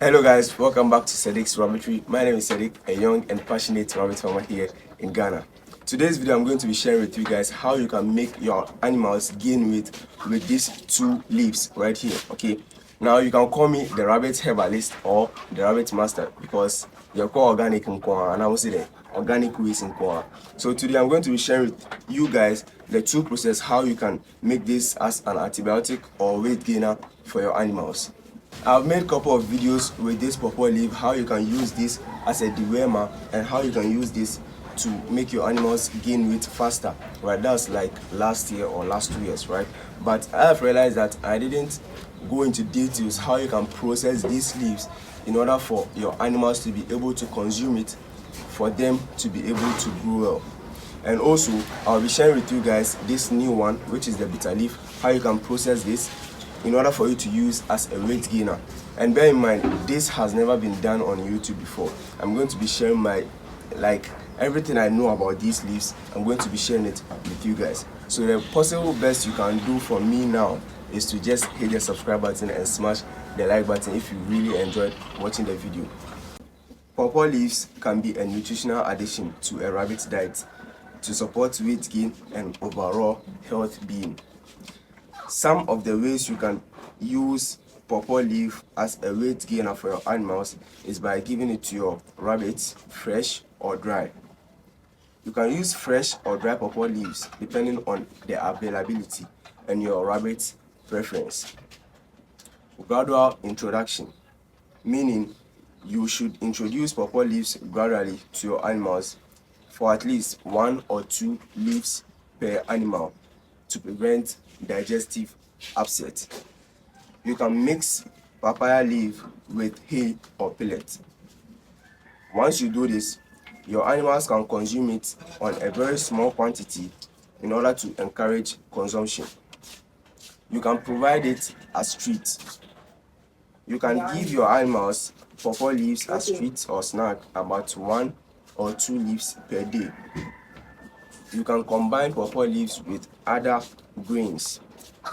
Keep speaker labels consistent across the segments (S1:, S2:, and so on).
S1: Hello guys, welcome back to Sedic's Rabbitry. My name is Sedic, a young and passionate rabbit farmer here in Ghana. Today's video I'm going to be sharing with you guys how you can make your animals gain weight with these two leaves right here. Okay, now you can call me the rabbit herbalist or the rabbit master because you're called organic and I will say the organic ways in Kwa. So today I'm going to be sharing with you guys the two process how you can make this as an antibiotic or weight gainer for your animals. I've made a couple of videos with this pawpaw leaf, how you can use this as a dewormer and how you can use this to make your animals gain weight faster, right? That's like last year or last 2 years, right? But I have realized that I didn't go into details how you can process these leaves in order for your animals to be able to consume it, for them to be able to grow well. And also I'll be sharing with you guys this new one, which is the bitter leaf, how you can process this in order for you to use as a weight gainer. And bear in mind, this has never been done on YouTube before. I'm going to be sharing my everything I know about these leaves. I'm going to be sharing it with you guys. So the possible best you can do for me now is to just hit the subscribe button and smash the like button if you really enjoyed watching the video. Pawpaw leaves can be a nutritional addition to a rabbit diet to support weight gain and overall health being. Some of the ways you can use pawpaw leaf as a weight gainer for your animals is by giving it to your rabbits fresh or dry. You can use fresh or dry pawpaw leaves depending on the availability and your rabbit's preference. Gradual introduction, meaning you should introduce pawpaw leaves gradually to your animals for at least 1 or 2 leaves per animal to prevent digestive upset. You can mix papaya leaf with hay or pellet. Once you do this, your animals can consume it on a very small quantity in order to encourage consumption. You can provide it as treats. You can give your animals pawpaw leaves as treats or snack, about 1 or 2 leaves per day. You can combine pawpaw leaves with other grains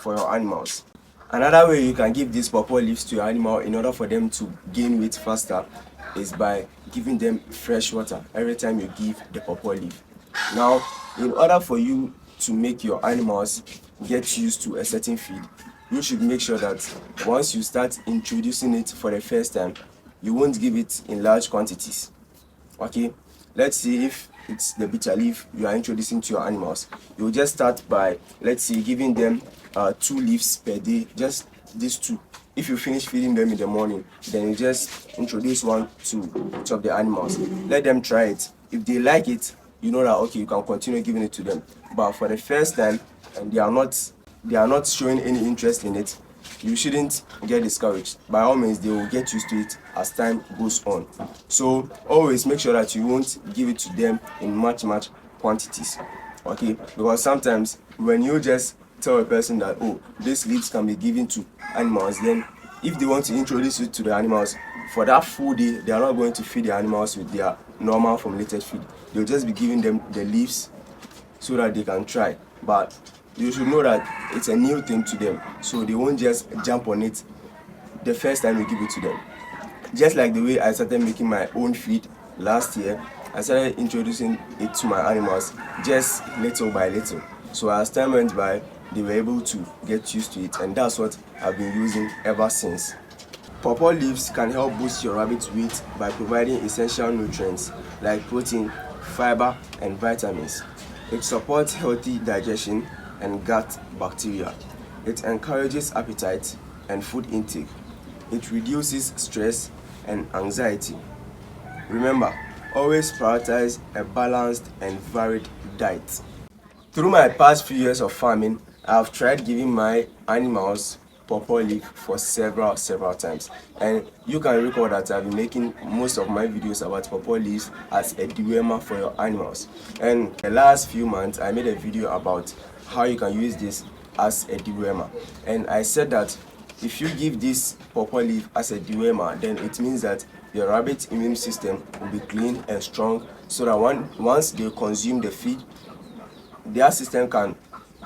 S1: for your animals. Another way you can give these pawpaw leaves to your animal in order for them to gain weight faster is by giving them fresh water every time you give the pawpaw leaf. Now, in order for you to make your animals get used to a certain feed, you should make sure that once you start introducing it for the first time, you won't give it in large quantities. Okay, let's see, if it's the bitter leaf you are introducing to your animals, you just start by, let's say, giving them 2 leaves per day, just these 2. If you finish feeding them in the morning, then you just introduce 1 to each of the animals. Let them try it. If they like it, you know that okay, you can continue giving it to them. But for the first time and they are not showing any interest in it, you shouldn't get discouraged. By all means, they will get used to it as time goes on. So always make sure that you won't give it to them in much quantities. Okay, because sometimes when you just tell a person that oh, these leaves can be given to animals, then if they want to introduce it to the animals for that full day, they are not going to feed the animals with their normal formulated feed. They'll just be giving them the leaves so that they can try. But you should know that it's a new thing to them, so they won't just jump on it the first time you give it to them. Just like the way I started making my own feed last year, I started introducing it to my animals just little by little. So as time went by, they were able to get used to it, and that's what I've been using ever since. Pawpaw leaves can help boost your rabbit's weight by providing essential nutrients like protein, fiber, and vitamins. It supports healthy digestion and gut bacteria. It encourages appetite and food intake. It reduces stress and anxiety. Remember, always prioritize a balanced and varied diet. Through my past few years of farming, I have tried giving my animals pawpaw leaf for several times, and you can recall that I've been making most of my videos about pawpaw leaves as a dewormer for your animals. And the last few months I made a video about how you can use this as a dewormer, and I said that if you give this pawpaw leaf as a dewormer, then it means that your rabbit's immune system will be clean and strong, so that once they consume the feed, their system can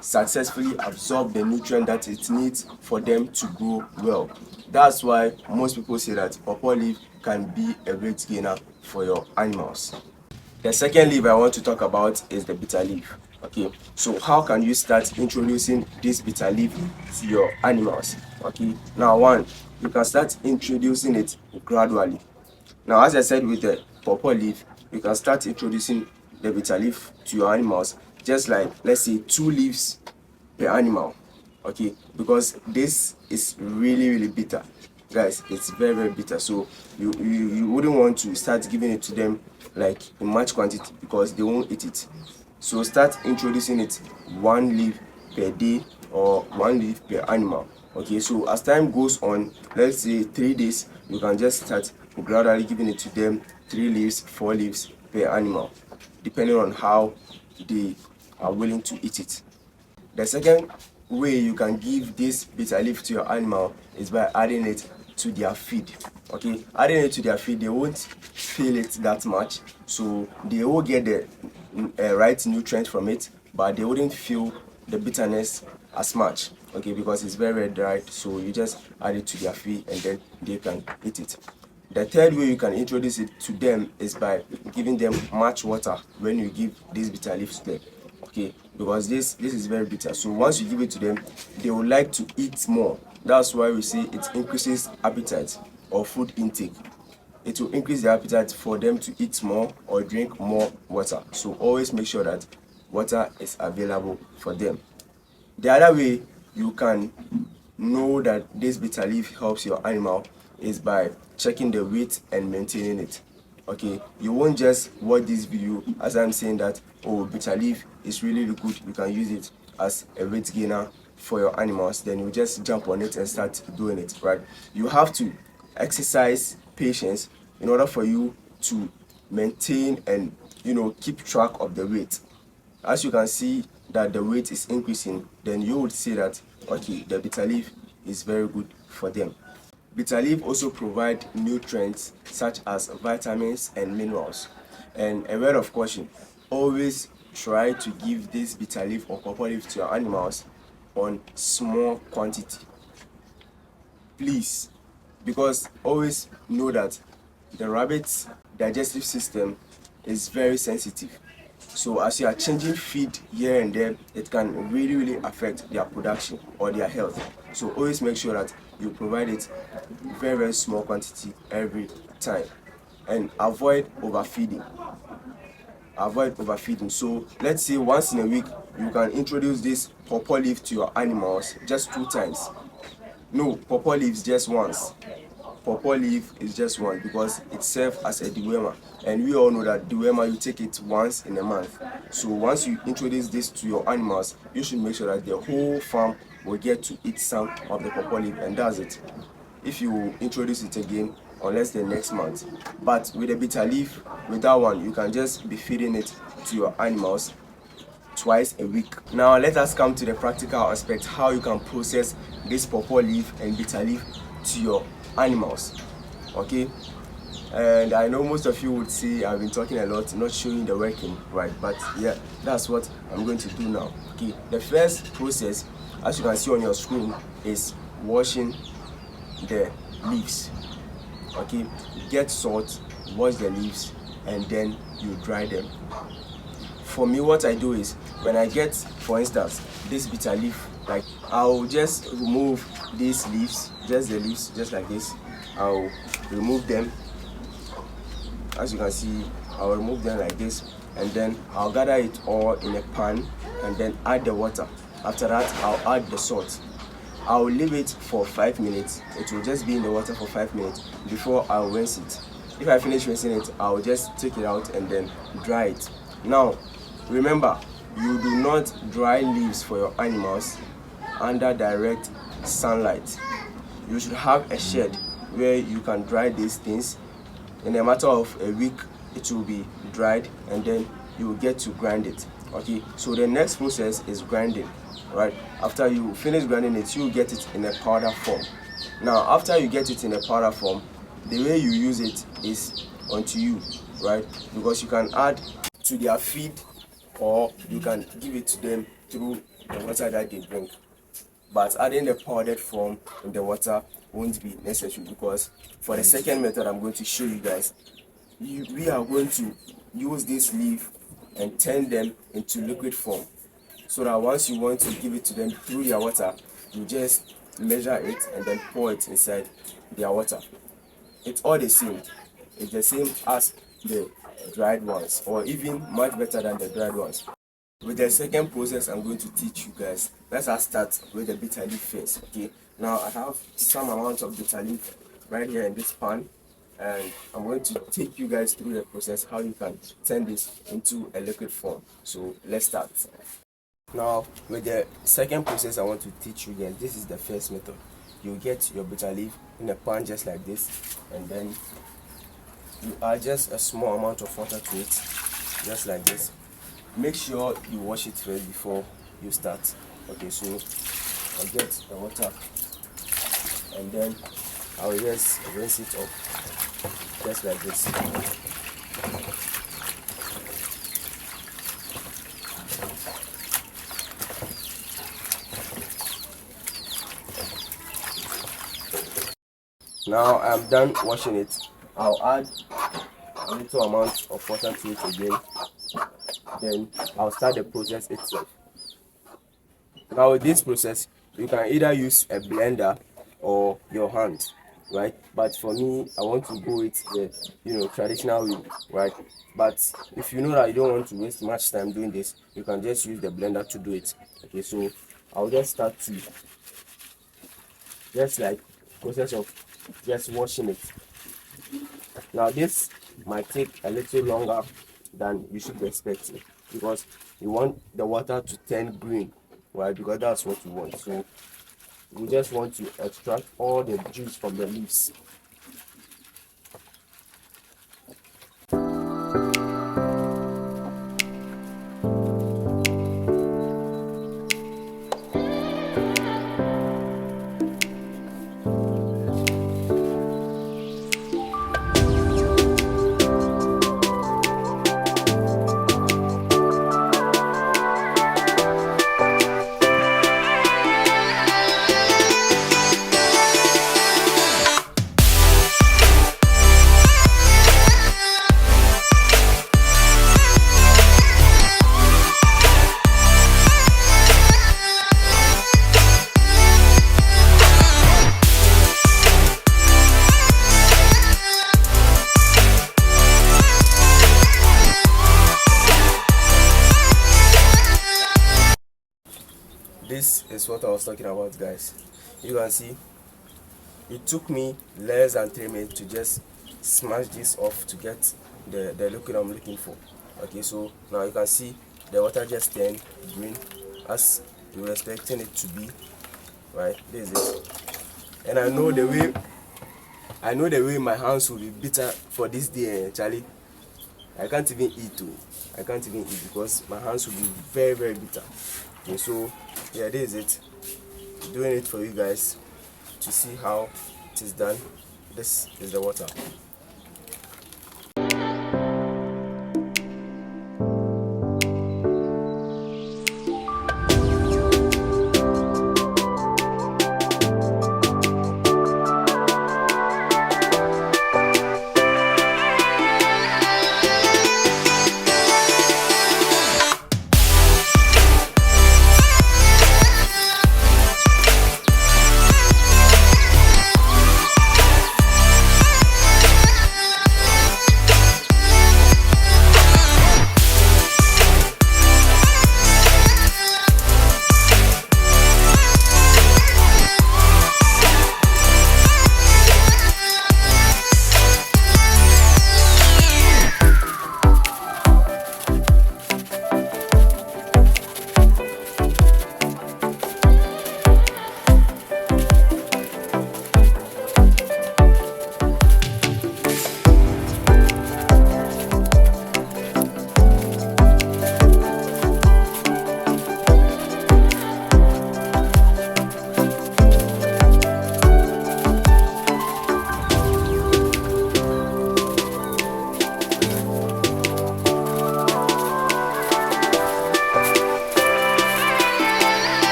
S1: successfully absorb the nutrient that it needs for them to grow well. That's why most people say that pawpaw leaf can be a weight gainer for your animals. The second leaf I want to talk about is the bitter leaf. Okay, so how can you start introducing this bitter leaf to your animals? Okay, now one, you can start introducing it gradually. Now, as I said with the pawpaw leaf, you can start introducing the bitter leaf to your animals, just like, let's say, 2 leaves per animal. Okay, because this is really bitter, guys. It's very bitter, so you wouldn't want to start giving it to them like in much quantity, because they won't eat it. So start introducing it 1 leaf per day or 1 leaf per animal. Okay, so as time goes on, let's say 3 days, you can just start gradually giving it to them 3 leaves, 4 leaves per animal, depending on how they are willing to eat it. The second way you can give this bitter leaf to your animal is by adding it to their feed. Okay, adding it to their feed, they won't feel it that much, so they will get the right nutrient from it, but they wouldn't feel the bitterness as much. Okay, because it's very dry, so you just add it to their feed and then they can eat it. The third way you can introduce it to them is by giving them much water when you give this bitter leaf to them. Okay, because this is very bitter, so once you give it to them, they would like to eat more. That's why we say it increases appetite or food intake. It will increase the appetite for them to eat more or drink more water, so always make sure that water is available for them. The other way you can know that this bitter leaf helps your animal is by checking the weight and maintaining it. Okay, you won't just watch this video as I'm saying that, oh, bitter leaf is really good, you can use it as a weight gainer for your animals, then you just jump on it and start doing it, right? You have to exercise patience in order for you to maintain and keep track of the weight. As you can see that the weight is increasing, then you would say that, okay, the bitter leaf is very good for them. Bitter leaf also provide nutrients such as vitamins and minerals. And a word of caution, always try to give this bitter leaf or pawpaw leaf to your animals on small quantity, please, because always know that the rabbit's digestive system is very sensitive. So as you are changing feed here and there, it can really affect their production or their health. So always make sure that you provide it very small quantity every time, and avoid overfeeding. So let's say once in a week you can introduce this pawpaw leaf to your animals just 2 times. No, pawpaw leaves just once. Pawpaw leaf is just one because it serves as a dewormer, and we all know that dewormer, you take it once in a month. So once you introduce this to your animals, you should make sure that the whole farm will get to eat some of the pawpaw leaf, and that's it. If you introduce it again, unless the next month. But with the bitter leaf, with that one, you can just be feeding it to your animals twice a week. Now let us come to the practical aspect, how you can process this pawpaw leaf and bitter leaf to your animals. Okay, and I know most of you would say I've been talking a lot, not showing the working, right? But yeah, that's what I'm going to do now. Okay, the first process, as you can see on your screen, is washing the leaves. Okay, get salt, wash the leaves, and then you dry them. For me, what I do is, when I get, for instance, this bitter leaf, like, I'll just remove these leaves, just the leaves, just like this. I'll remove them. As you can see, I'll remove them like this, and then I'll gather it all in a pan and then add the water. After that, I'll add the salt. I'll leave it for 5 minutes. It will just be in the water for 5 minutes before I'll rinse it. If I finish rinsing it, I'll just take it out and then dry it. Now, remember, you do not dry leaves for your animals under direct sunlight. You should have a shed where you can dry these things. In a matter of a week, it will be dried, and then you will get to grind it. Okay, so the next process is grinding, right? After you finish grinding it, you get it in a powder form. Now, after you get it in a powder form, the way you use it is onto you, right? Because you can add to their feed, or you can give it to them through the water that they drink. But adding the powdered form in the water won't be necessary, because for the second method I'm going to show you guys, we are going to use this leaf and turn them into liquid form, so that once you want to give it to them through your water, you just measure it and then pour it inside their water. It's all the same. It's the same as the dried ones, or even much better than the dried ones. With the second process I'm going to teach you guys, let's start with the bitter leaf first. Okay, now I have some amount of bitter leaf right here in this pan, and I'm going to take you guys through the process how you can turn this into a liquid form. So let's start. Now with the second process I want to teach you guys, this is the first method. You get your bitter leaf in a pan just like this, and then you add just a small amount of water to it, just like this. Make sure you wash it first before you start. Okay, so I'll get the water and then I'll just rinse it off just like this. Now I'm done washing it. I'll add a little amount of water to it again. Then I'll start the process itself. Now with this process, you can either use a blender or your hand, right? But for me, I want to go with the traditional way, right? But if you know that you don't want to waste much time doing this, you can just use the blender to do it. Okay, so I'll just start to just like process of just washing it. Now this might take a little longer than you should be expecting, because you want the water to turn green, right? Because that's what you want. So you just want to extract all the juice from the leaves. This is what I was talking about, guys. You can see it took me less than 3 minutes to just smash this off to get the liquid I'm looking for. Okay, so now you can see the water just turned green as you were expecting it to be, right? This is it. And I know the way my hands will be bitter for this day, Charlie. I can't even eat too. I can't even eat because my hands will be very, very bitter. Okay, so yeah, this is it. Doing it for you guys to see how it is done. This is the water.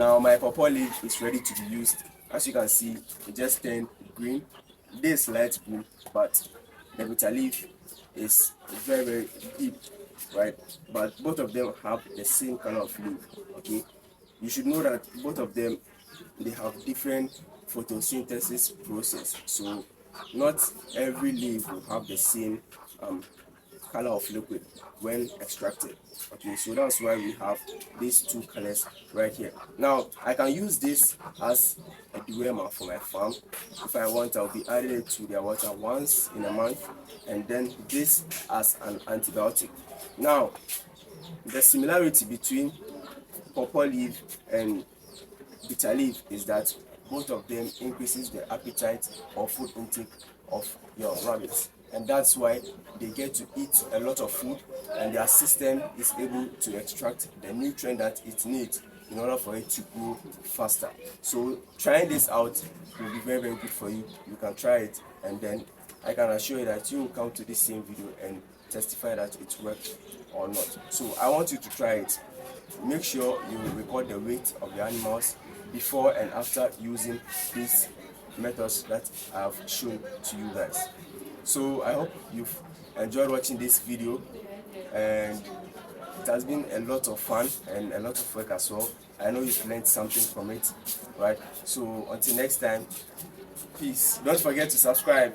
S1: Now my pawpaw leaf is ready to be used. As you can see, it just turned green. This light green, but the bitter leaf is very deep, right? But both of them have the same color of leaf. Okay, you should know that both of them, they have different photosynthesis process. So not every leaf will have the same color of liquid when extracted. Okay, so that's why we have these two colors right here. Now I can use this as a dewormer for my farm. If I want, I'll be adding it to their water once in a month, and then this as an antibiotic. Now the similarity between pawpaw leaf and bitter leaf is that both of them increases the appetite or food intake of your rabbits, and that's why they get to eat a lot of food, and their system is able to extract the nutrient that it needs in order for it to grow faster. So trying this out will be very good for you. You can try it, and then I can assure you that you will come to this same video and testify that it worked or not. So I want you to try it. Make sure you record the weight of the animals before and after using these methods that I have shown to you guys. So I hope you've enjoyed watching this video, and it has been a lot of fun and a lot of work as well. I know you've learned something from it, right? So until next time, peace. Don't forget to subscribe.